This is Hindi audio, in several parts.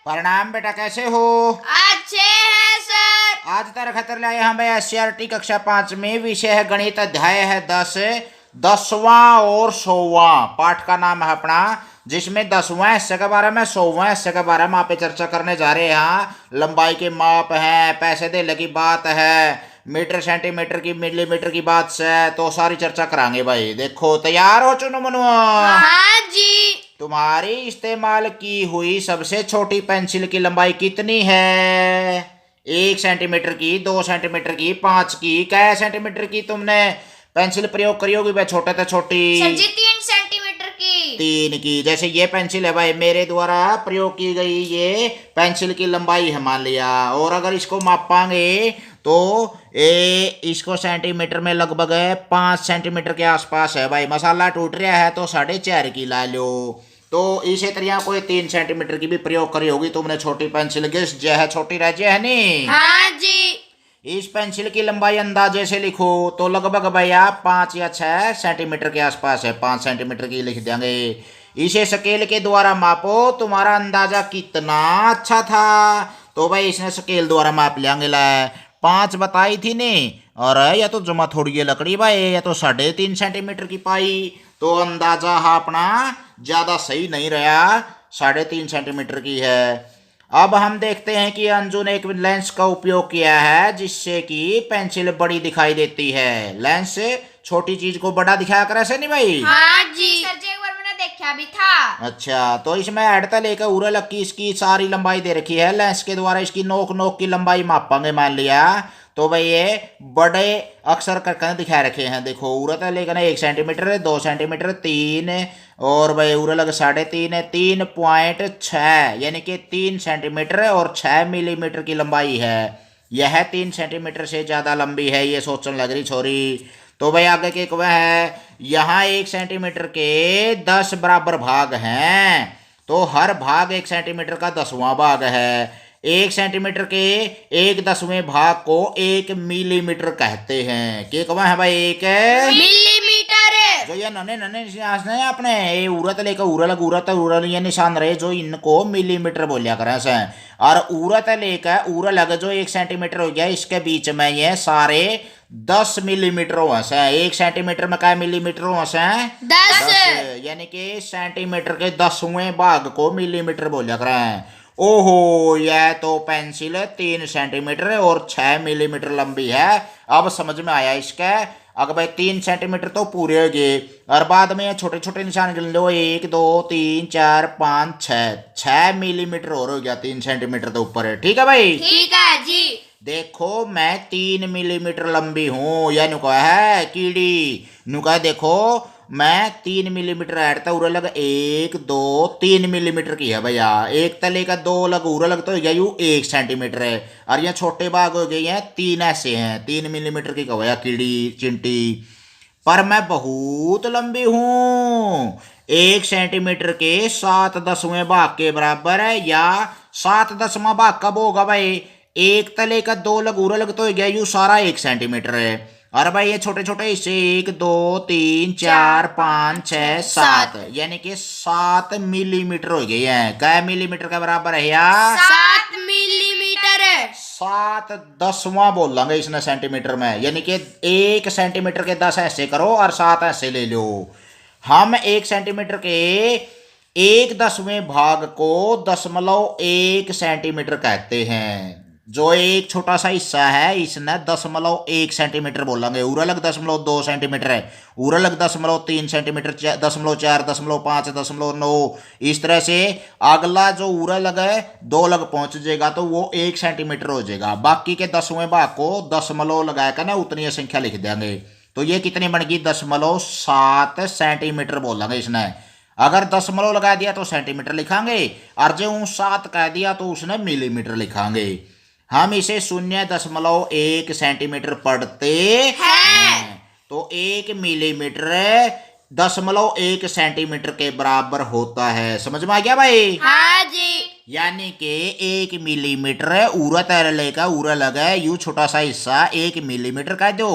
प्रणाम बेटा, कैसे हो? अच्छे हैं सर। आज तर खतर लाए हम भाई SCRT कक्षा 5 में विषय है गणित, अध्याय है 10, 10वां और 100वां पाठ का नाम है अपना, जिसमें 10वां हिस्से के बारे में 100वां हिस्से के बारे में आप चर्चा करने जा रहे हैं। लंबाई के माप है, पैसे देने की बात है, मीटर सेंटीमीटर की मिलीमीटर की बात से तो सारी चर्चा करांगे भाई। देखो तैयार हो चुनो मनुआ? हाँ जी। तुम्हारी इस्तेमाल की हुई सबसे छोटी पेंसिल की लंबाई कितनी है? 1 सेंटीमीटर की, 2 सेंटीमीटर की, 5 की, कै सेंटीमीटर की तुमने पेंसिल प्रयोग करी होगी भाई छोटे से छोटी? सर जी 3 सेंटीमीटर की। 3 की। जैसे ये पेंसिल है भाई, मेरे द्वारा प्रयोग की गई ये पेंसिल की लंबाई है मान लिया, और अगर इसको मापांगे तो इसको सेंटीमीटर में लगभग 5 सेंटीमीटर के आसपास है भाई। मसाला टूट रहा है तो 4.5 की ला लो। तो इसी तरह कोई 3 सेंटीमीटर की भी प्रयोग करी होगी तुमने छोटी पेंसिल, गिस जो है छोटी राज्य है नी। हाँ जी। इस पेंसिल की लंबाई अंदाजे से लिखो तो लगभग भैया 5 या 6 सेंटीमीटर के आसपास है। 5 सेंटीमीटर की लिख देंगे। इसे स्केल के द्वारा मापो, तुम्हारा अंदाजा कितना अच्छा था। तो भाई इसने स्केल द्वारा माप लेंगे। ला 5 बताई थी ने, और या तो जमा थोड़ी है लकड़ी भाई, या तो 3.5 सेंटीमीटर की पाई। तो अंदाजा अपना ज्यादा सही नहीं रहा, 3.5 सेंटीमीटर की है। अब हम देखते हैं कि अंजू ने एक लेंस का उपयोग किया है जिससे कि पेंसिल बड़ी दिखाई देती है। लेंस छोटी चीज को बड़ा दिखाया कर, ऐसे नहीं भाई? हाँ जी सर जी, एक बार मैंने देखा भी था। अच्छा, तो इसमें हेड लेकर उरे लग की इसकी सारी लंबाई दे रखी है। लेंस के द्वारा इसकी नोक नोक की लंबाई मापांगे मान लिया, तो भाई ये बड़े अक्षर करके दिखा रखे हैं। देखो उरत लेकर 1 सेंटीमीटर, 2 सेंटीमीटर, 3, और भाई उरे लग 3.5, 3.6 यानी कि 3 सेंटीमीटर और 6 मिलीमीटर की लंबाई है। यह 3 सेंटीमीटर से ज्यादा लंबी है, ये सोचने लग रही छोरी। तो भाई आगे के वह है, यहाँ 1 सेंटीमीटर के 10 बराबर भाग हैं, तो हर भाग 1 सेंटीमीटर का 10वां भाग है। 1 सेंटीमीटर के 1/10वें भाग को 1 मिलीमीटर कहते हैं। के कवा है भाई? 1 मिलीमीटर। जो ये नन्हे नन्हे निशान है अपने, ये उरत लेकर उरल उरल ये निशान रहे, जो इनको मिलीमीटर बोलिया करें से। और उरत लेकर उरल जो 1 सेंटीमीटर हो गया, इसके बीच में ये सारे 10 मिलीमीटर हो से। 1 सेंटीमीटर में क्या मिलीमीटर हो से? 10। यानी कि सेंटीमीटर के 10वें भाग को मिलीमीटर बोलिया करें। ओहो, यह तो पेंसिल 3 सेंटीमीटर और 6 मिलीमीटर लंबी है। अब समझ में आया इसका। अगर भाई 3 सेंटीमीटर तो पूरे हो गए, और बाद में छोटे छोटे निशान गिन लो, 1 2 3 4 5 6 मिलीमीटर और हो गया 3 सेंटीमीटर तो ऊपर है। ठीक है भाई? ठीक है जी। देखो मैं 3 मिलीमीटर लंबी हूं, यह नुका है कीड़ी नुका। देखो मैं 3 मिलीमीटर ऐडता उरा लग 1 2 3 मिलीमीटर की है भैया। 1 तले का 2 लग उरा लग तो गया यू 1 सेंटीमीटर है, और ये छोटे भाग हो गए हैं 3 ऐसे हैं। 3 मिलीमीटर की कहो कीड़ी चिंटी। पर मैं बहुत लंबी हूं, 1 सेंटीमीटर के 7/10वें भाग के बराबर है, या 7/10वां भाग कब होगा भाई? 1 तले का 2 लग उरा लग तो गया यू सारा 1 सेंटीमीटर है। और भाई ये छोटे छोटे हिस्से 1 2 3 4 5 6 7 यानी कि 7 मिलीमीटर हो गए हैं। क्या मिलीमीटर के बराबर है यार? 7 मिलीमीटर। 7/10वां बोल देंगे इसने सेंटीमीटर में, यानी कि 1 सेंटीमीटर के 10 ऐसे करो और 7 ऐसे ले लो। हम 1 सेंटीमीटर के 1/10वें भाग को 0.1 सेंटीमीटर कहते हैं। जो एक छोटा सा हिस्सा है इसने 0.1 सेंटीमीटर बोलेंगे। उरलग 0.2 सेंटीमीटर है, उरलग 0.3 सेंटीमीटर, 0.4, 0.5, 0.9। इस तरह से अगला जो उरलग है 2 लग पहुंच जाएगा तो वो 1 सेंटीमीटर हो जाएगा। बाकी के 10वें भाग को 0 लगाकर ना उतनी संख्या लिख देंगे। तो ये कितनी बन गई? 0.7 सेंटीमीटर बोलेंगे इसने। अगर 0 लगा दिया तो सेंटीमीटर लिखांगे, और जो 7 कह दिया तो उसने मिलीमीटर लिखांगे। हम इसे 0.1 सेंटीमीटर पढ़ते हैं। तो 1 मिलीमीटर 0.1 सेंटीमीटर के बराबर होता है। समझ में आ गया भाई? हाँ जी। यानी कि 1 मिलीमीटर उरत लेकर उरा लगा यू छोटा सा हिस्सा 1 मिलीमीटर कह दो,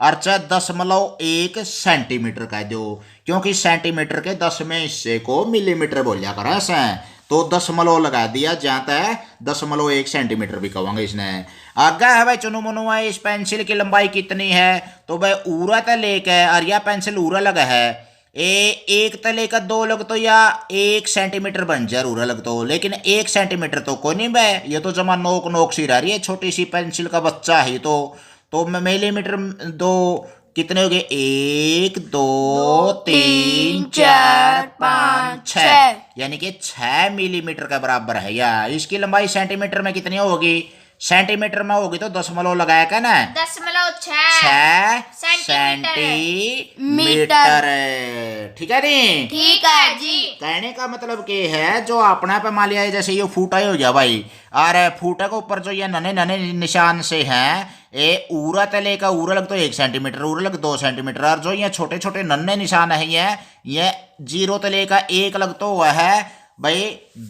और 0.1 सेंटीमीटर कह दो, क्योंकि सेंटीमीटर के 10वें हिस्से को मिलीमीटर बोलिया करें से। तो दशमलव लगा दिया जाता है, 0.1 सेंटीमीटर भी कहेंगे इसने। आगे है भाई चुनु मुनु है, इस पेंसिल की लंबाई कितनी है? तो भाई उरा तक लेके और यह पेंसिल उरा लगा है, एक तले का 2 लग तो या 1 सेंटीमीटर बन जाए उरा लग तो, लेकिन 1 सेंटीमीटर तो को नहीं भाई, ये तो जमा नोक नोक सी रह रही है, छोटी सी पेंसिल का बच्चा है तो मिलीमीटर दो कितने हो गए? 1 2 3 4 5 6, यानी कि 6 मिलीमीटर का बराबर है। या इसकी लंबाई सेंटीमीटर में कितनी होगी? सेंटीमीटर में होगी तो दशमलव लगाया क्या ना, 6 सेंटीमीटर। ठीक है नी? ठीक है जी। कहने का मतलब के है जो अपना पे मान लिया जैसे ये फूटा ही हो गया भाई, और फूटा के ऊपर जो ये नने नने निशान से हैं, ये उरा तले का उरा लग तो 1 सेंटीमीटर, उरा लग 2 सेंटीमीटर, और जो ये छोटे छोटे नन्हे निशान है ये 0 तले का 1 लग तो हुआ है भाई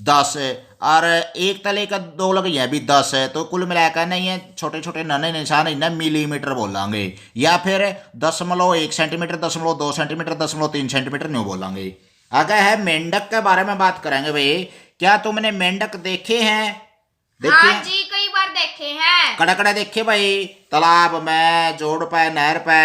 10, और 1 तले का 2 लग यह भी 10 है, तो कुल मिलाकर नहीं है छोटे छोटे नन्हे निशान इन्हें मिलीमीटर बोलेंगे, या फिर 0.1 सेंटीमीटर, 0.2 सेंटीमीटर, 0.3 सेंटीमीटर नहीं बोलेंगे। आगे है मेंढक के बारे में बात करेंगे भाई। क्या तुमने मेंढक देखे हैं? हाँ जी, कई बार देखे हैं। कड़कड़े देखे भाई, तालाब में, जोड़ पे, नहर पे।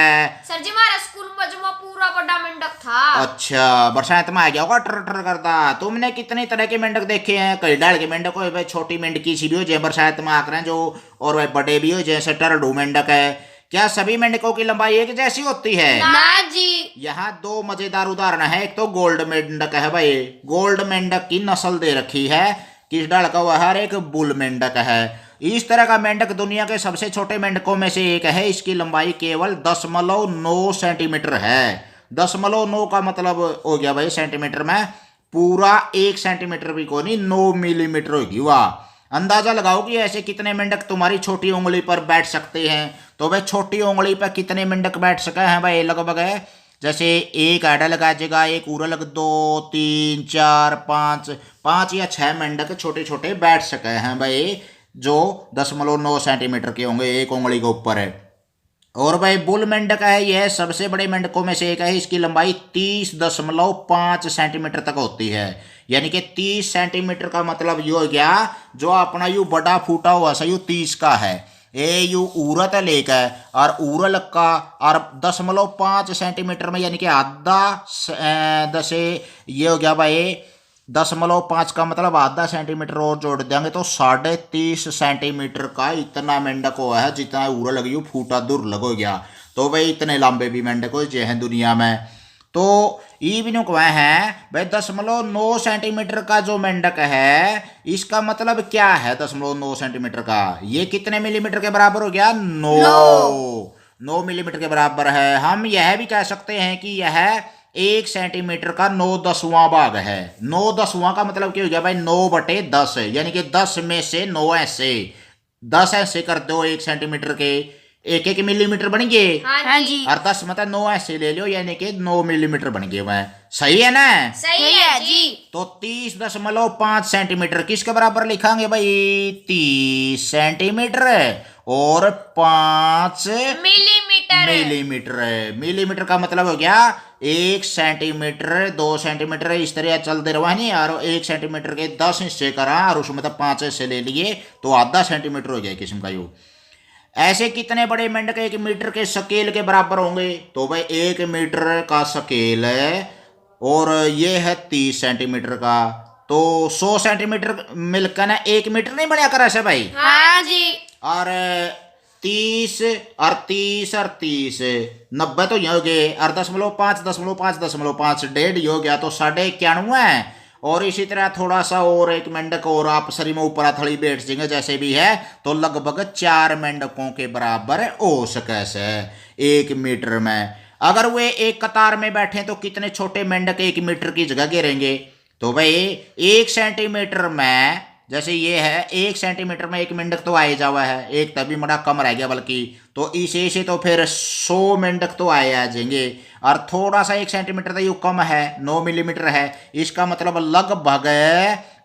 सर जी हमारे स्कूल में जमा पूरा बड़ा मेंढक था। अच्छा, बरसात में आ गया होगा टर टर करता। तुमने कितने तरह के मेंढक देखे हैं? कई डाल के मेंढक हो भाई, छोटी मेंढकी सी भी हो जाए बरसात में आकर जो, और भाई बड़े भी हो जैसे टरडू मेंढक है। क्या सभी मेंढकों की लंबाई एक जैसी होती है? ना जी। यहाँ 2 मजेदार उदाहरण है। एक तो गोल्ड मेंढक है भाई, गोल्ड मेंढक की नस्ल दे रखी है, किस डाल का हुआ? हर एक बुल मेंढक है। इस तरह का मेंढक दुनिया के सबसे छोटे मेंढकों में से एक है। इसकी लंबाई केवल 0.9 सेंटीमीटर है। 0.9 का मतलब हो गया भाई सेंटीमीटर में, पूरा 1 सेंटीमीटर भी को नहीं, 9 मिलीमीटर होगी। वाह, अंदाजा लगाओ कि ऐसे कितने मेंढक तुम्हारी छोटी उंगली पर बैठ सकते हैं। तो भाई छोटी उंगली पर कितने मेंढक बैठ सके हैं भाई? लगभग है जैसे एक आडा लगा जगह, एक उरा लग 2 3 4 5 या 6 मेंढक छोटे छोटे बैठ सके हैं भाई, जो 0.9 सेंटीमीटर के होंगे, एक उंगली के ऊपर है। और भाई बुल मेंढक है, यह सबसे बड़े मेंढकों में से एक है। इसकी लंबाई 30.5 सेंटीमीटर तक होती है, यानी कि 30 सेंटीमीटर का मतलब ये हो गया जो अपना यू बड़ा फूटा हुआ सा यू 30 का है। ये यू उरत लेकर और उरल का, और 0.5 सेंटीमीटर में यानी कि आधा दसे ये हो गया भाई 0.5 का मतलब आधा सेंटीमीटर और जोड़ देंगे तो 30.5 सेंटीमीटर का इतना मेंढक हुआ है, जितना उरा लगी फूटा दूर लगो गया। तो भाई इतने लंबे भी मेंढक हो जे हैं दुनिया में। तो ये भी नुकवा है भाई 0.9 सेंटीमीटर का जो मेंढक है, इसका मतलब क्या है 0.9 सेंटीमीटर का? ये कितने मिलीमीटर के बराबर हो गया? 9 मिलीमीटर के बराबर है। हम यह भी कह सकते हैं कि यह 1 सेंटीमीटर का 9/10वां भाग है। 9/10वां का मतलब क्या हो गया भाई? 9/10, यानी कि 10 में से 9 ऐसे 10 ऐसे कर दो 1 सेंटीमीटर के, 1 मिलीमीटर बन गए। हाँ जी। और 10 मतलब 9 ऐसे ले लो, यानी कि 9 मिलीमीटर बन गए। वह सही है ना? सही है जी। तो 30.5 सेंटीमीटर किसके बराबर लिखांगे भाई? 30 सेंटीमीटर और 5 मिलीमीटर। मिलीमीटर का मतलब हो गया 1 सेंटीमीटर, 2 सेंटीमीटर, इस तरह चलते रहा नहीं। और 1 सेंटीमीटर के 10 हिस्से करा और उसमें मतलब 5 हिस्से ले लिए तो आधा सेंटीमीटर हो गया किस्म का यू। ऐसे कितने बड़े मेंढक 1 मीटर के स्केल के बराबर होंगे? तो भाई 1 मीटर का स्केल है और ये है 30 सेंटीमीटर का, तो 100 सेंटीमीटर मिलकर ना 1 मीटर नहीं बनया कर ऐसे भाई? हाँ जी। और 30 और 30 और 30 90 तो ये हो गए, और 0.5 1.5 हो गया तो 91.5। और इसी तरह थोड़ा सा और 1 मेंढक और आप शरीर में ऊपर थड़ी बैठ जाएंगे जैसे भी है, तो लगभग 4 मेंढकों के बराबर हो सके से 1 मीटर में। अगर वे एक कतार में बैठे तो कितने छोटे मेंढक 1 मीटर की जगह घेरेंगे? तो भाई 1 सेंटीमीटर में, जैसे ये है 1 सेंटीमीटर में 1 मेंढक तो आए जावा है, एक तभी बड़ा कम रह गया बल्कि, तो इसे से तो फिर 100 मेंढक तो आए आ जाएंगे। और थोड़ा सा 1 सेंटीमीटर तो यू कम है, 9 मिलीमीटर है, इसका मतलब लगभग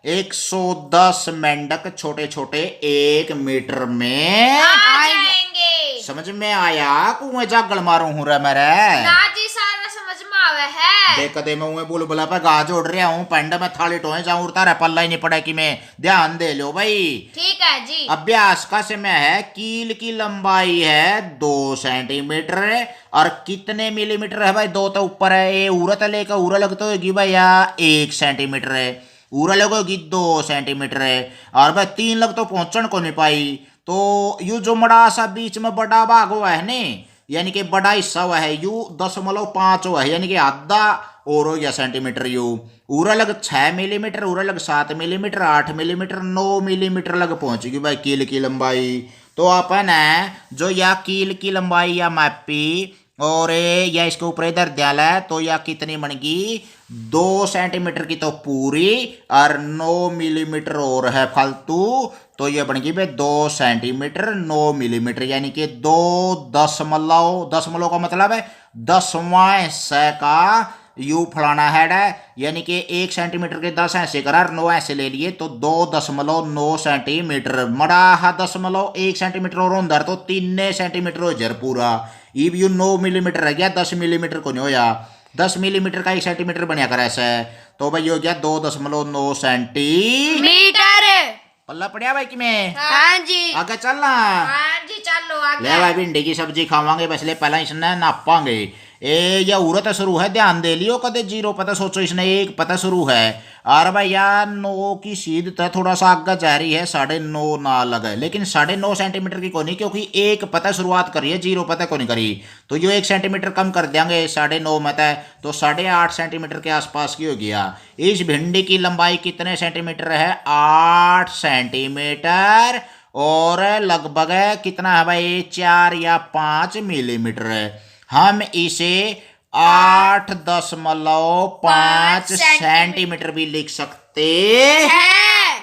110 मेंढक छोटे छोटे 1 मीटर में आ जाएंगे। समझ में आया? कुएं जागल मारू हूं रे मेरे। ना जी, सारा समझ में आवे आवे है। देख कदे मैं उन्हें बुलबुला पे गाज उड़ रहा हूँ, पेंड में थाली टोए जाऊं उड़ता रहा, पल्ला ही नहीं पड़ा कि मैं, ध्यान दे लो भाई। ठीक है जी। अभ्यास का समय है, कील की लंबाई है 2 सेंटीमीटर और कितने मिलीमीटर है भाई, 2 तो ऊपर है, ये उरत लेकर उरा लगता होगी भाई या 1 सेंटीमीटर है, उरा लगोगी 2 सेंटीमीटर है, और भाई 3 लग तो पहुंचने को नहीं पाई, तो यू जो बड़ा सा बीच में बड़ा भाग हुआ है ने, यानी कि बड़ा हिस्सा हुआ है यू 0.5 हुआ है, यानी कि आधा और हो गया सेंटीमीटर यू, उरा लग 6 मिलीमीटर, उरा लग 7 मिलीमीटर, 8 मिलीमीटर, 9 मिलीमीटर लग पहुंचेगी भाई कील की लंबाई। तो अपन है जो या कील की लंबाई या मापी और या इसके ऊपर इधर ध्यान है, तो या कितनी बनेगी 2 सेंटीमीटर की तो पूरी और 9 मिलीमीटर और है फालतू, तो ये बनेगी भाई 2 सेंटीमीटर 9 मिलीमीटर, यानी कि 2 दशमलव का मतलब है 10वां हिस्से का यू फलाना हेड है, यानी कि 1 सेंटीमीटर के 10 ऐसे करार 9 ऐसे ले लिए तो 2.9 सेंटीमीटर, मड़ा 0.1 सेंटीमीटर और अंदर तो 3 सेंटीमीटर हो जर पूरा, इब यू 9 मिलीमीटर रह गया, 10 मिलीमीटर को नहीं होया, 10 मिलीमीटर का 1 सेंटीमीटर बनया कर ऐसे, तो भाई हो गया 2.9 सेंटीमीटर। पल्ला पड़िया भाई कि मैं हाँ जी। आगे चलना। हाँ जी चलो आगे। ले भाई भिंडी की सब्जी खावांगे, बस ले पहला इसने नापांगे, ए या उरत शुरू है, ध्यान दे लियो, कदे 0 पता सोचो, इसने 1 पता शुरू है, और भाई यार 9 की सीध तो थोड़ा सा आगे जा रही है, 9.5 ना लगे, लेकिन 9.5 सेंटीमीटर की को नहीं, क्योंकि 1 पता शुरुआत करी है, 0 पता को नहीं करी, तो यो 1 सेंटीमीटर कम कर देंगे 9.5 में तो 8.5 सेंटीमीटर के आसपास की हो गया। इस भिंडी की लंबाई कितने सेंटीमीटर है, 8 सेंटीमीटर, और लगभग कितना है भाई 4 या 5 मिलीमीटर है, हम इसे 8.5 सेंटीमीटर भी लिख सकते है।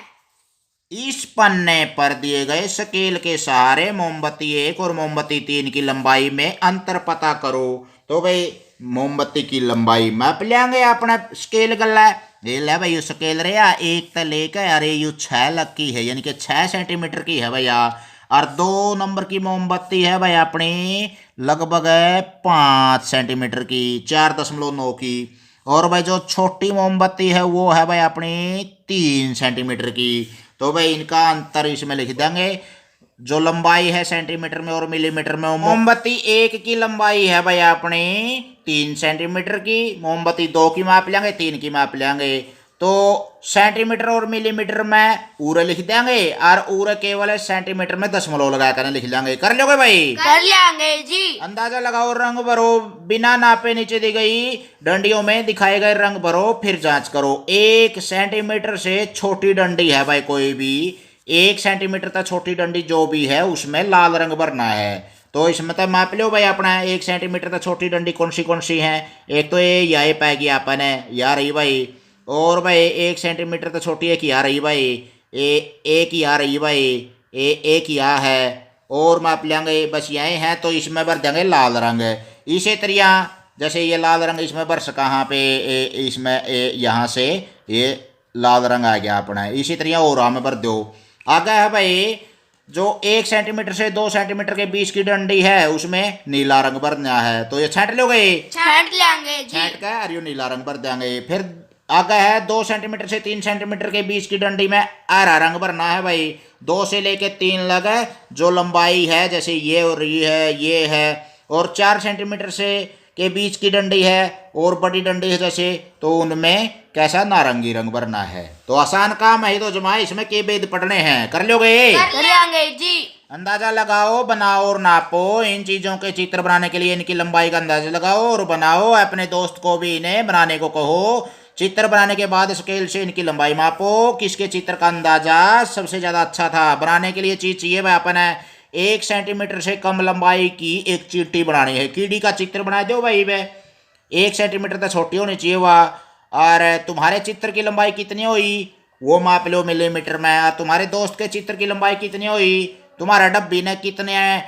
इस पन्ने पर दिए गए स्केल के सहारे मोमबत्ती 1 और मोमबत्ती 3 की लंबाई में अंतर पता करो। तो भाई मोमबत्ती की लंबाई माप लेंगे, अपना स्केल गला ये ले भाई स्केल रहा 1 तो लेकर, अरे यू 6 लग की है, यानी कि 6 सेंटीमीटर की है भैया, और 2 नंबर की मोमबत्ती है भाई अपनी लगभग 5 सेंटीमीटर की, 4.9 की, और भाई जो छोटी मोमबत्ती है वो है भाई अपनी 3 सेंटीमीटर की। तो भाई इनका अंतर इसमें लिख देंगे, जो लंबाई है सेंटीमीटर में और मिलीमीटर में, मोमबत्ती 1 की लंबाई है भाई अपनी 3 सेंटीमीटर की, मोमबत्ती 2 की माप लेंगे, 3 की माप लेंगे, तो सेंटीमीटर और मिलीमीटर में उरे लिख देंगे, और उरे केवल सेंटीमीटर में दशमलव लगा कर लिख लेंगे। कर लोगे भाई? कर लेंगे जी। अंदाजा लगाओ, रंग भरो, बिना नापे नीचे दी गई डंडियों में दिखाए गए रंग भरो, फिर जांच करो। 1 सेंटीमीटर से छोटी डंडी है भाई, कोई भी 1 सेंटीमीटर तक छोटी डंडी जो भी है उसमें लाल रंग भरना है। तो इसमें तो माप लो भाई अपना 1 सेंटीमीटर तक छोटी डंडी कौन सी है, एक तो ये या पाएगी अपन है या रही भाई, और भाई 1 सेंटीमीटर तो छोटी एक या रही भाई, एक या रही भाई, एक या है, और माप लेंगे बस यही है, तो इसमें भर देंगे लाल रंग। इसी तरह जैसे ये लाल रंग इसमें भर कहाँ पे इसमें यहाँ से ये लाल रंग आ गया अपना, इसी तरह और हमें भर दो। आगे है भाई जो 1 सेंटीमीटर से 2 सेंटीमीटर के बीच की डंडी है उसमें नीला रंग भरना है, तो ये छांट लोगे? छांट लेंगे जी। छांट कर और ये नीला रंग भर देंगे। फिर आगे है 2 सेंटीमीटर से 3 सेंटीमीटर के बीच की डंडी में हरा रंग भरना है भाई, 2 से लेके 3 लगे जो लंबाई है, जैसे ये और ये है, और 4 सेंटीमीटर से के बीच की डंडी है और बड़ी डंडी है जैसे, तो उनमें कैसा नारंगी रंग भरना है। तो आसान काम है, तो जमाए इसमें के वेद पढ़ने हैं, कर लोगे? कर लेंगे जी। अंदाजा लगाओ, बनाओ और नापो। इन चीजों के चित्र बनाने के लिए इनकी लंबाई का अंदाजा लगाओ और बनाओ। अपने दोस्त को भी इन्हें बनाने को कहो। चित्र बनाने के बाद स्केल से इनकी लंबाई मापो, किसके चित्र का अंदाजा सबसे ज्यादा अच्छा था। बनाने के लिए चीज चाहिए भाई अपन है 1 सेंटीमीटर से कम लंबाई की एक चींटी बनानी है। कीड़ी का चित्र बना दो भाई वे, 1 सेंटीमीटर तक छोटी होनी चाहिए वह। और तुम्हारे चित्र की लंबाई कितनी हुई वो माप लो मिलीमीटर में। और तुम्हारे दोस्त के चित्र की लंबाई कितनी हुई, तुम्हारा डब्बी ने कितने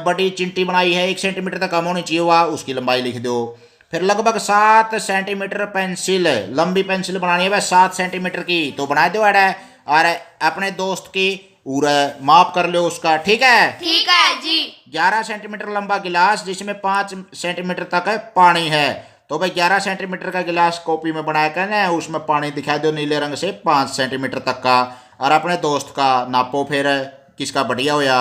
बड़ी चिंटी बनाई है 1 सेंटीमीटर तक कम होनी चाहिए वह, उसकी लंबाई लिख दो। फिर लगभग 7 सेंटीमीटर पेंसिल, लंबी पेंसिल बनानी है भाई 7 सेंटीमीटर की, तो बना दो एड। और अपने दोस्त की माप कर लो उसका, ठीक है? ठीक है जी। 11 सेंटीमीटर लंबा गिलास जिसमें 5 सेंटीमीटर तक पानी है, तो भाई 11 सेंटीमीटर का गिलास कॉपी में बनाया कर ना, उसमें पानी दिखा दो नीले रंग से 5 सेंटीमीटर तक का, और अपने दोस्त का नापो फिर किसका बढ़िया होया।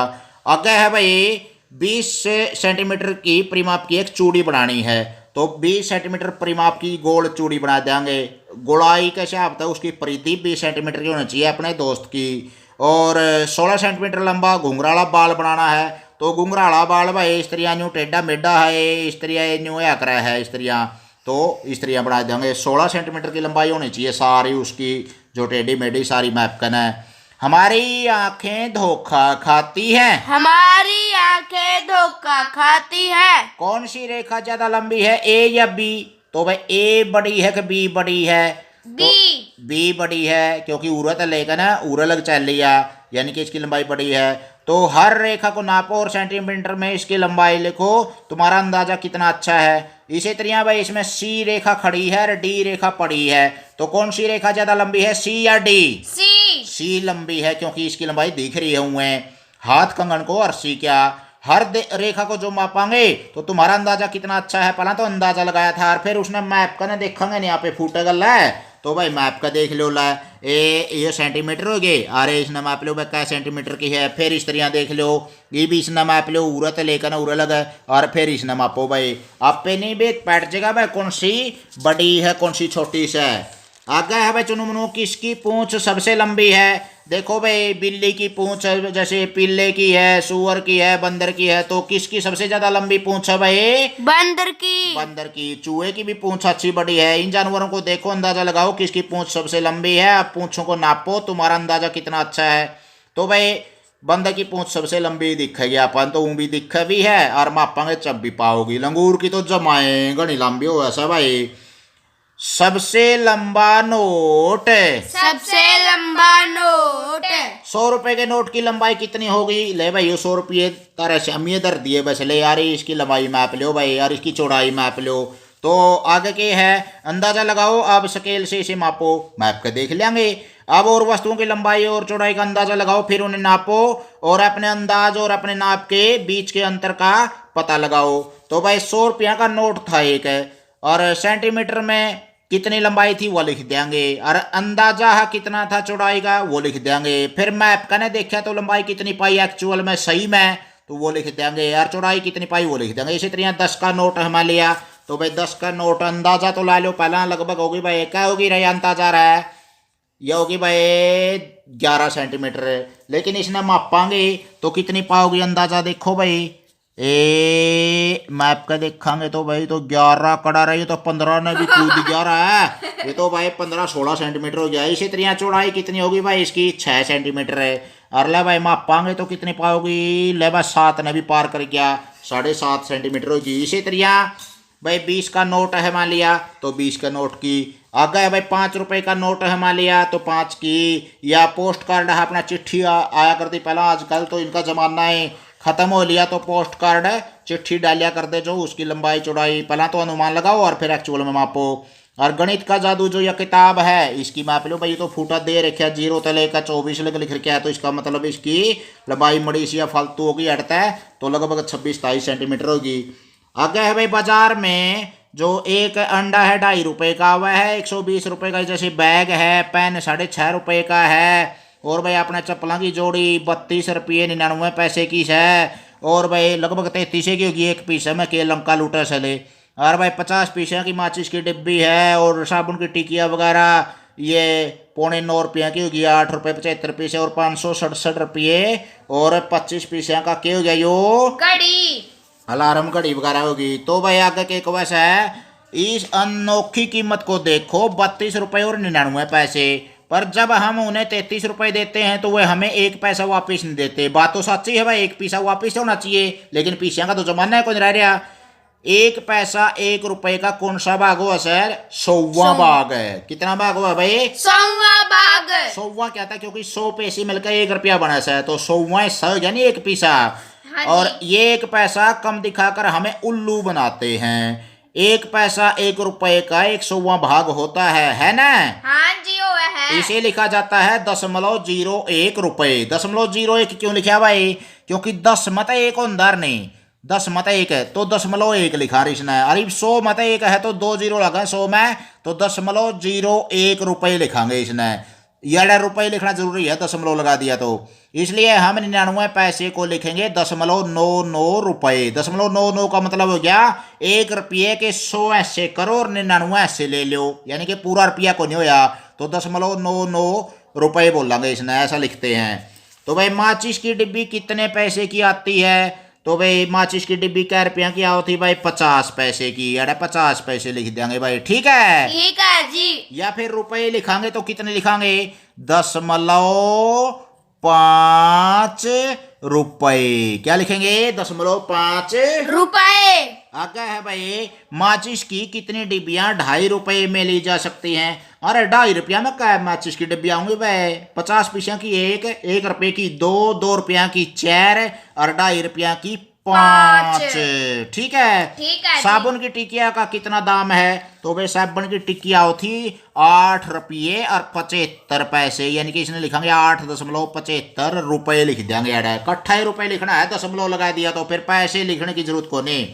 आगे है भाई 20 सेंटीमीटर की परिमाप की एक चूड़ी बनानी है, तो 20 सेंटीमीटर परिमाप की गोल चूड़ी बना देंगे। गोलाई के हिसाब से उसकी परिधि 20 सेंटीमीटर की होनी चाहिए अपने दोस्त की। और 16 सेंटीमीटर लंबा घुंघराला बाल बनाना है, तो घुंघराला बाल भाई स्त्रियाँ यूँ टेढ़ा मेढ़ा है, स्त्रियाँ यूँ या करा है स्त्रियाँ, तो स्त्रियाँ बना देंगे। 16 सेंटीमीटर की लंबाई होनी चाहिए सारी उसकी, जो टेढ़ी मेढ़ी सारी मैप करना है। हमारी आंखें धोखा खाती हैं, हमारी आंखें धोखा खाती हैं। कौन सी रेखा ज्यादा लंबी है, ए या बी? तो भाई ए बड़ी है कि बी बड़ी है? बी बड़ी है, क्योंकि उरत लेकर ना उरलग चल लिया, यानी कि इसकी लंबाई बड़ी है। तो हर रेखा को नापो और सेंटीमीटर में इसकी लंबाई लिखो, तुम्हारा अंदाजा कितना अच्छा है। इसी तरह भाई इसमें सी रेखा खड़ी है और डी रेखा पड़ी है, तो कौन सी रेखा ज्यादा लंबी है, सी या डी? सी लंबी है, क्योंकि इसकी लंबाई दिख रही है हुए। हाथ कंगन को और सी क्या, हर रेखा को जो मापांगे तो तुम्हारा अंदाजा कितना अच्छा है। पहला तो अंदाजा लगाया था और फिर उसने मैप का ना देखेंगे नहीं, यहाँ पे फूटे गल है, तो भाई मैप का देख लो ला, ये सेंटीमीटर हो गए, अरे इसने माप लो भाई क्या सेंटीमीटर की है। फिर इस तरह देख लो, ये भी इसने माप लो, उरत लेकर ना उरा लगा, और फिर इसने मापो भाई। आप पे नहीं बेट पैट जाएगा भाई कौन सी बड़ी है कौन सी छोटी सी है। आगे है भाई चुनु मुनु, किसकी पूंछ सबसे लंबी है? देखो भाई बिल्ली की पूंछ जैसे पिल्ले की है, सुअर की है, बंदर की है, तो किसकी सबसे ज्यादा लंबी पूंछ है भाई? बंदर की। बंदर की। चूहे की भी पूंछ अच्छी बड़ी है। इन जानवरों को देखो, अंदाजा लगाओ किसकी पूंछ सबसे लंबी है, आप पूंछों को नापो, तुम्हारा अंदाजा कितना अच्छा है। तो भाई बंदर की पूंछ सबसे लंबी दिखेगी, अपन तो भी दिखे भी है और मापांगे जब भी पाओगी। लंगूर की तो जमाए घनी लंबी हो ऐसा भाई। सबसे लंबा नोट, सबसे लंबा नोट। 100 रुपए के नोट की लंबाई कितनी होगी? ले भाई 100 रुपये तारा से हम ये दर दिए बस, ले यार इसकी लंबाई मैप लो भाई, यार इसकी चौड़ाई मैप लो। तो आगे के है अंदाजा लगाओ, अब स्केल से इसे मापो, मैप के देख लेंगे। अब और वस्तुओं की लंबाई और चौड़ाई का अंदाजा लगाओ, फिर उन्हें नापो और अपने अंदाज और अपने नाप के बीच के अंतर का पता लगाओ। तो भाई 100 रुपया का नोट था एक, और सेंटीमीटर में कितनी लंबाई थी वो लिख देंगे, और अंदाजा है कितना था चौड़ाई का वो लिख देंगे। फिर मैप का ने देखा तो लंबाई कितनी पाई एक्चुअल में सही में, तो वो लिख देंगे, यार चौड़ाई कितनी पाई वो लिख देंगे। इसी तरह 10 का नोट हमें लिया, तो भाई 10 का नोट अंदाजा तो ला लो, पहला लगभग होगी भाई क्या होगी रही अंदाजा रहा है, यह होगी भाई 11 सेंटीमीटर, लेकिन इसने मापांगे तो कितनी पाओगी अंदाजा देखो भाई। मैप का देखेंगे तो भाई तो 11 कड़ा रही, तो 15 ने भी कूद 11 है, ये तो भाई 15-16 सेंटीमीटर हो गया। इसी तरह चौड़ाई कितनी होगी भाई इसकी 6 सेंटीमीटर है, और ले भाई मापांगे तो कितनी पाओगी, ले भाई 7 ने भी पार कर गया, 7.5 सेंटीमीटर होगी। इसी तरह भाई 20 का नोट है मान लिया, तो 20 का नोट की। आगे है भाई 5 रुपए का नोट है मान लिया, तो 5 की। या पोस्ट कार्ड है अपना, चिट्ठी आया करती पहला, आजकल तो इनका जमाना है खत्म हो लिया, तो पोस्ट कार्ड है चिट्ठी डालिया कर दे, जो उसकी लंबाई चौड़ाई पहला तो अनुमान लगाओ और फिर एक्चुअल में मापो। और गणित का जादू जो यह किताब है इसकी माप लो भाई, तो फूटा दे रखा 0 से लेकर 24 लिख रखा है, तो इसका मतलब इसकी लंबाई मड़ी सी या फालतू होगी हटता है, तो लगभग 26-27 सेंटीमीटर होगी। आगे है भाई बाजार में जो एक अंडा है 2.5 रुपये का, वह है 120 रुपये का। जैसे बैग है, पेन 6.5 रुपये का है, और भाई अपने चप्पलों की जोड़ी 32 रुपये 99 पैसे की है, और भाई लगभग 33 की होगी एक पीस में के लंका लूटा चले। और भाई 50 पीसे की माचिस की डिब्बी है, और साबुन की टिकिया वगैरह ये 8.25 रुपये की होगी, 8 रुपये 75 पैसे, और 567 रुपये और 25 पीसे का क्या हो गया यो घड़ी, अलार्म घड़ी वगैरह होगी। तो भाई आगे के क्वेश्चन है, इस अनोखी कीमत को देखो 32 रुपये और 99 पैसे, पर जब हम उन्हें 33 रुपये देते हैं तो वह हमें 1 पैसा वापस नहीं देते। बात तो सच्ची है भाई, 1 पैसा वापस होना चाहिए, लेकिन पैसा का तो जमाना है, कौन रह रहा। 1 पैसा 1 रुपये का कौन सा भाग हुआ सर? 100वां भाग है। कितना भाग हुआ भाई? 100वां भाग। 100वां क्या था, क्योंकि 100 पैसे मिलकर 1 रुपया बना है, तो 100वां 100 यानी 1 पैसा। और ये 1 पैसा कम दिखाकर हमें उल्लू बनाते हैं। 1 पैसा 1 रुपये का 100वां भाग होता है ना? हाँ जी वो है। इसे लिखा जाता है 0.01 रुपये। 0.01 क्यों लिखा भाई? क्योंकि 10 मत 1 अंदर नहीं, 10 मत 1 है तो 0.1 लिखा इसने। अरे 100 मत 1 है तो 2 जीरो लगा 100 में तो 0.01 रुपये लिखांगे इसने। यार रुपये लिखना जरूरी है, दशमलव लगा दिया तो, इसलिए हम 99 पैसे को लिखेंगे 0.99 रुपये। 0.99 का मतलब हो गया 1 रुपये के 100 ऐसे करो और 99 ऐसे ले लो, यानी कि पूरा रुपया को नहीं होया तो 0.99 रुपये बोलेंगे इसने, ऐसा लिखते हैं। तो भाई माचिस की डिब्बी कितने पैसे की आती है? तो भाई माचिस की डिब्बी कै रुपया की होती भाई 50 पैसे की, अरे 50 पैसे लिख देंगे भाई, ठीक है। ठीक है जी। या फिर रुपए लिखांगे तो कितने लिखांगे? 0.5 रुपये। क्या लिखेंगे? 0.5 रुपए। आगे है भाई माचिस की कितनी डिब्बियां 2.5 रुपये में ली जा सकती हैं? अरे 2.5 रुपया में क्या माचिस की डिब्बियां होंगी भाई? 50 पैसे की 1 रुपये की 2 रुपया की 4 और 2.5 रुपया की 5। ठीक है। ठीक है जी। साबुन की टिकिया का कितना दाम है? तो भाई साबुन की टिकिया होती 8 रुपये और 75 पैसे, यानी कि इसने लिखेंगे 8.75 रुपये लिख देंगे। इकट्ठा ही रुपये लिखना है, दशमलव लगा दिया तो फिर पैसे लिखने की जरूरत को नहीं।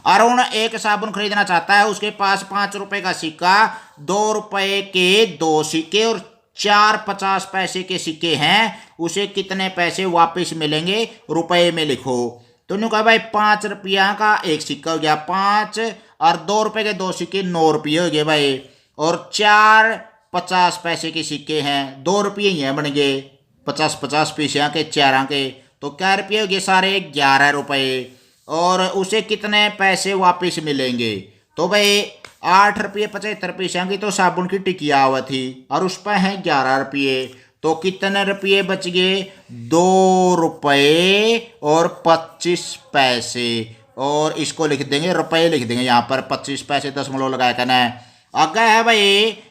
अरुण एक साबुन खरीदना चाहता है, उसके पास 5 रुपए का सिक्का, 2 रुपए के 2 सिक्के और 4 50 पैसे के सिक्के हैं, उसे कितने पैसे वापस मिलेंगे? रुपए में लिखो। तो उन्होंने कहा भाई 5 रुपया का एक सिक्का हो गया 5 और 2 रुपए के 2 सिक्के 9 रुपये हो गए भाई, और 4 50 पैसे के सिक्के हैं 2 रुपये ही हैं, बन गए 50 पैसे के 4 के, तो क्या रुपये हो गए सारे? 11 रुपये। और उसे कितने पैसे वापस मिलेंगे? तो भाई 8 रुपये 75 पैसे की तो साबुन की टिकिया हुआ थी और उस पर है 11 रुपये, तो कितने रुपये बच गए? 2 रुपये और 25 पैसे। और इसको लिख देंगे रुपये, लिख देंगे यहाँ पर 25 पैसे दशमलव लगाया करना है। आगे है भाई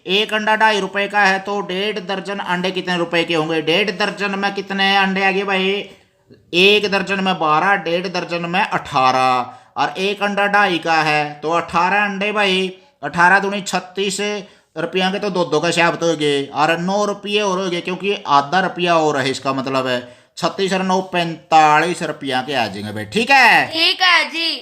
एक अंडा 2.5 रुपये का है तो 1.5 दर्जन अंडे कितने रुपए के होंगे? 1.5 दर्जन में कितने अंडे आ गए भाई? 1 दर्जन में 12, 1.5 दर्जन में 18 और एक अंडा 2.5 का है तो 18 अंडे भाई, 18 दूनी 36 रुपया के तो 2 का हिसाब तो हो गए और 9 रुपये और हो गए, क्योंकि आधा रुपया और है, इसका मतलब है 36 और 9 45 रुपया के आ जाएंगे भाई, ठीक है। ठीक है जी।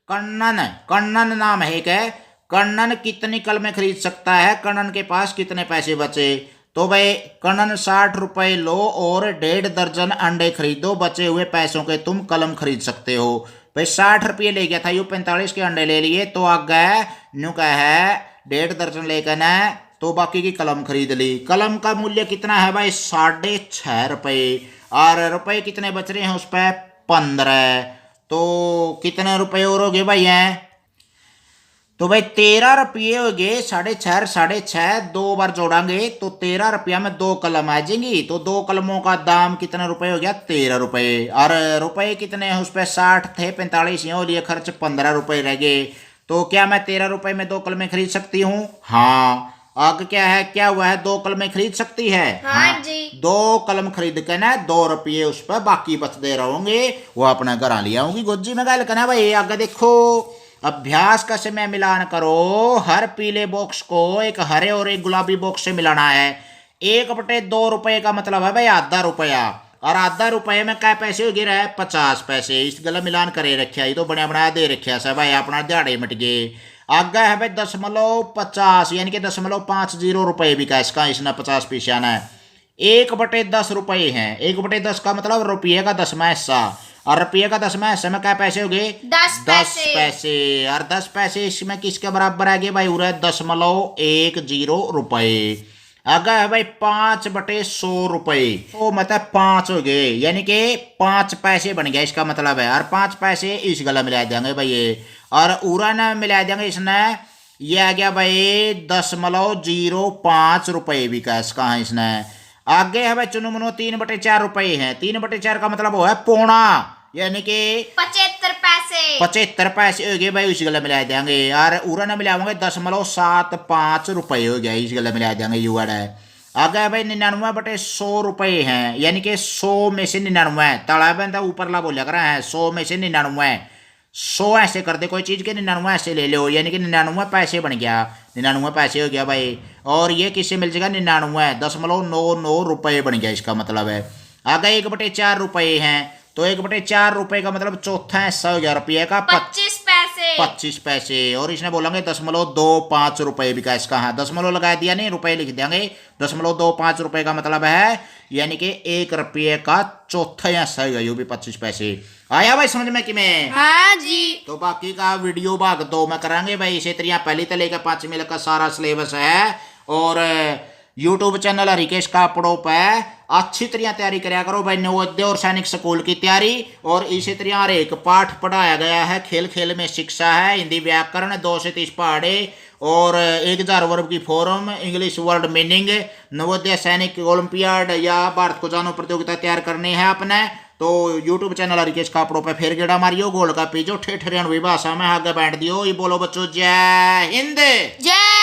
कन्नन, कन्नन नाम है क्या? कन्नन कितनी कलमें खरीद सकता है? कन्नन के पास कितने पैसे बचे? तो भाई कन्नन 60 रुपए लो और 1.5 दर्जन अंडे खरीदो, बचे हुए पैसों के तुम कलम खरीद सकते हो। भाई 60 रुपये ले गया था, यू 45 के अंडे ले लिए तो आगे न्यू का है 1.5 दर्जन लेकर ना तो बाकी की कलम खरीद ली। कलम का मूल्य कितना है भाई? 6.5 रुपये और रुपए कितने बच रहे हैं उस पर? 15। तो कितने रुपए और हो गए भाई हैं? तो भाई 13 रुपये हो गए, 6.5 6.5 2 बार जोड़ांगे तो 13 रुपया में 2 कलम आ जाएंगी, तो 2 कलमों का दाम कितना रुपए हो गया? 13 रुपये। और रुपए कितने हैं उस पर? 60 थे, 45 हैं और ये खर्च 15 रुपये रह गए। तो क्या मैं 13 रुपये में 2 कलमें खरीद सकती हूँ? हाँ। आगे क्या है, क्या हुआ है? 2 कलमें खरीद सकती है? हाँ जी। 2 कलम खरीद के ना 2 रुपये उस पर बाकी बचते रहोगे, वो अपना घर लिया होंगी गोजी में गल करना भाई। आगे देखो, अभ्यास का समय मिलान करो, हर पीले बॉक्स को एक हरे और एक गुलाबी बॉक्स से मिलाना है। 1/2 रुपये का मतलब है भाई आधा रुपया, और आधा रुपये में क्या पैसे हो गए? 50 पैसे। इस गला मिलान करे रखा, ये तो बना बनाया दे रखा सब भाई, अपना दिहाड़े मिट गए। आगे है भाई 0.50 यानी कि 0.50 रुपये भी कैश का, इसने 50 पैसे आना है। 1/10 रुपये हैं, 1/10 का मतलब रुपये का 10वां हिस्सा, और रुपये का 10वां हिस्से में क्या पैसे हो गए? 10 पैसे। और 10 पैसे इसमें किसके बराबर आ गए भाई? उरे 0.10 रुपये। आगे है भाई 5/100 रुपये, तो मतलब 5 हो गए, यानी कि 5 पैसे बन गया इसका मतलब है। और 5 पैसे इस गला मिला देंगे भाई ये, और उरा ने मिला देंगे इसने, ये आ गया भाई 0.05 रुपये भी कैश का है इसने। आगे है भाई चुनो मनो 3/4 रुपये हैं, 3/4 का मतलब वो है पौना, यानी कि 75 पैसे। 75 पैसे हो गए भाई, इस गला मिला देंगे। यार उरा ने मिलाओगे 0.75 रुपये हो गया, इस गला मिला देंगे युवा है। आगे भाई 99/100 रुपये हैं, यानी कि 100 में से 99, तड़ा बंदा ऊपर ला बोलिया कर रहा है 100 में से 99, 100 ऐसे कर दे कोई चीज़ के 99 ऐसे ले लो, यानी कि 99 पैसे बन गया, 99 पैसे हो गया भाई। और ये किससे मिल जाएगा? 99.99 रुपये बन गया, इसका मतलब है। आगे 1/4 रुपये हैं तो 1/4 रुपए का मतलब चौथा हिस्सा हो गया रुपये का 25 पैसे। 25 पैसे। और इसने बोलेंगे 0.25 रुपए भी का इसका है, दशमलव लगा दिया नहीं, रुपए लिख देंगे। 0.25 रुपए का मतलब है यानी कि 1 रुपये का चौथा हिस्सा हो गया, ये भी 25 पैसे। आया भाई समझ में कि मैं? हाँ जी। तो बाकी का वीडियो भाग 2 में करांगे भाई। इसी तरह पहली तो लेकर 5वीं का सारा सिलेबस है। और यूट्यूब चैनल हरिकेश कापड़ों पे अच्छी तरह तैयारी कराया करो भाई, नवोदय और सैनिक स्कूल की तैयारी। और इसी तरह हर एक पाठ पढ़ाया गया है, खेल खेल में शिक्षा है, हिंदी व्याकरण 2 से 30 पहाड़े और 1000 वर्ब की form, English word meaning, Navodaya सैनिक ओलंपियाड या भारत को जानो प्रतियोगिता तैयार करनी है अपने। तो यूट्यूब चैनल हरिकेश कापड़ों पे फिर गेड़ा मारियो, गोल का पीजो, ठेठ हरियाणवी भाषा में आगे बैठ दियो। ये बोलो बच्चों जय हिंद जय